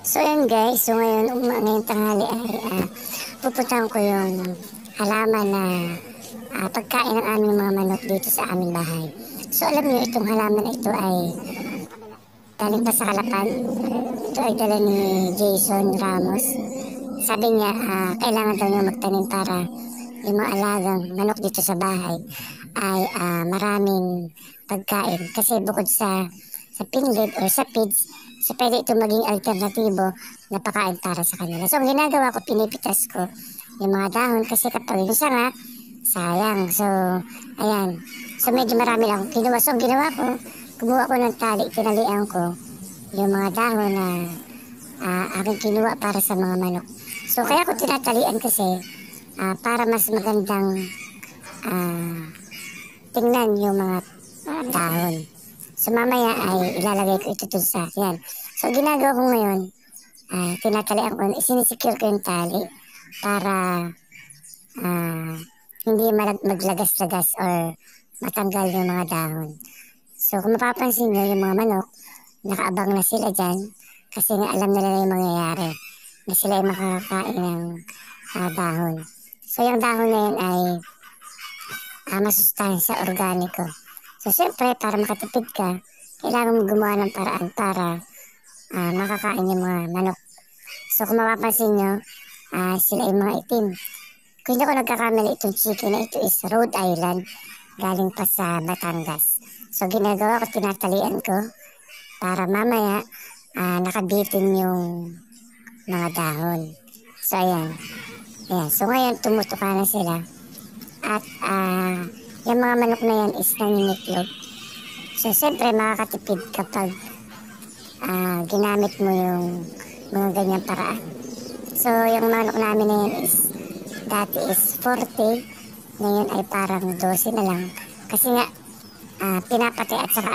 So yun guys, so ngayon ngayong tanghali ay pupuntahan ko yung halaman na pagkain ng aming mga manok dito sa aming bahay. So alam niyo itong halaman na ito ay galing pa sa Kalapan. Ito ay dala ni Jason Ramos. Sabi niya kailangan daw niya magtanim para yung mga alagang manok dito sa bahay ay maraming pagkain. Kasi bukod sa pinggid or sa pigs, so pwede ito maging alternatibo na pakain para sa kanila. So ang ginagawa ko, pinipitas ko yung mga dahon kasi kapag yung sanga, sayang. So ayan. So medyo marami lang akong kinuha. So ang ginawa ko, kumuha ko ng tali, tinalian ko yung mga dahon na aking kinuha para sa mga manok. So kaya ko tinatalian kasi para mas magandang tingnan yung mga dahon. So mamaya ay ilalagay ko ito dun sa yan. So ginagawa ko ngayon, tinatalian ko, sinisecure ko yung tali para hindi maglagas-lagas or matanggal yung mga dahon. So kung mapapansin nyo, yung mga manok, nakaabang na sila dyan kasi nga alam nila yung mangyayari na sila ay makakain ng dahon. So yung dahon na yun ay masustansya, organiko. So siyempre para makatipid ka, kailangan mo gumawa ng paraan para makakain yung mga manok. So kung mapapansin nyo, sila ay mga itim. Kung hindi ko nagkakamali, itong chicken na ito is Rhode Island, galing pa sa Batangas. So ginagawa ko, tinatalian ko para mamaya nakabitin yung mga dahon. So ayan. So ngayon tumutuka na sila. At yung mga manok na yan is nangingitlog. So siyempre makakatipid kapag ginamit mo yung mga ganyang paraan. So yung manok namin na yan is dati is 40, ngayon ay parang 12 na lang. Kasi nga pinapatay at saka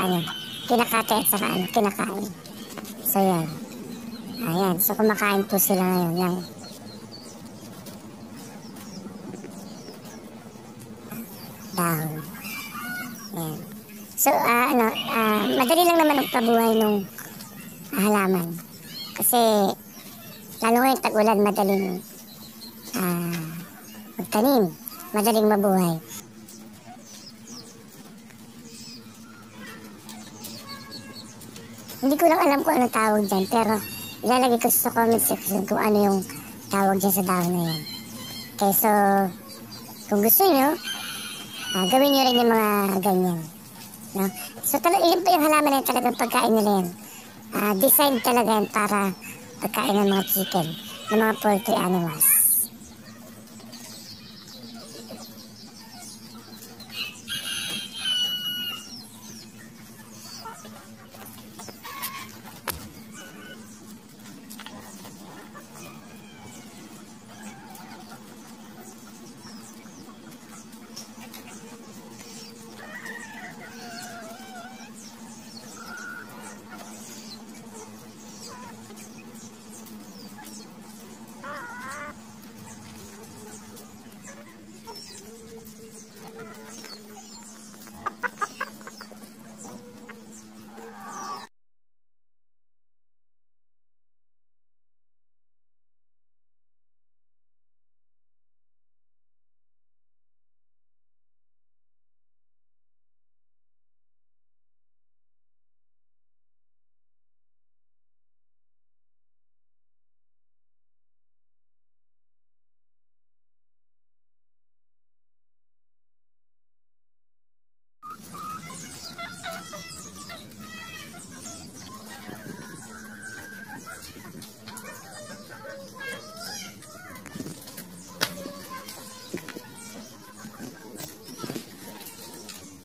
kinakatay at saka kinakain. So yan. Ayan, so kumakain po sila ngayon ng dahon. Ayan. So madali lang naman ang pabuhay ng halaman. Kasi lalo ngayon tag-ulan, madaling magtanim, madaling mabuhay. Hindi ko lang alam kung anong tawag dyan, pero ilalagay ko sa comment section kung ano yung tawag dyan sa dahon na yan. Okay, so kung gusto nyo, gawin nyo rin yung mga ganyan. No? So yun pa yung halaman na yun, talagang pagkain nila yan. Design talaga yan para pagkain ng mga chicken, ng mga poultry animals.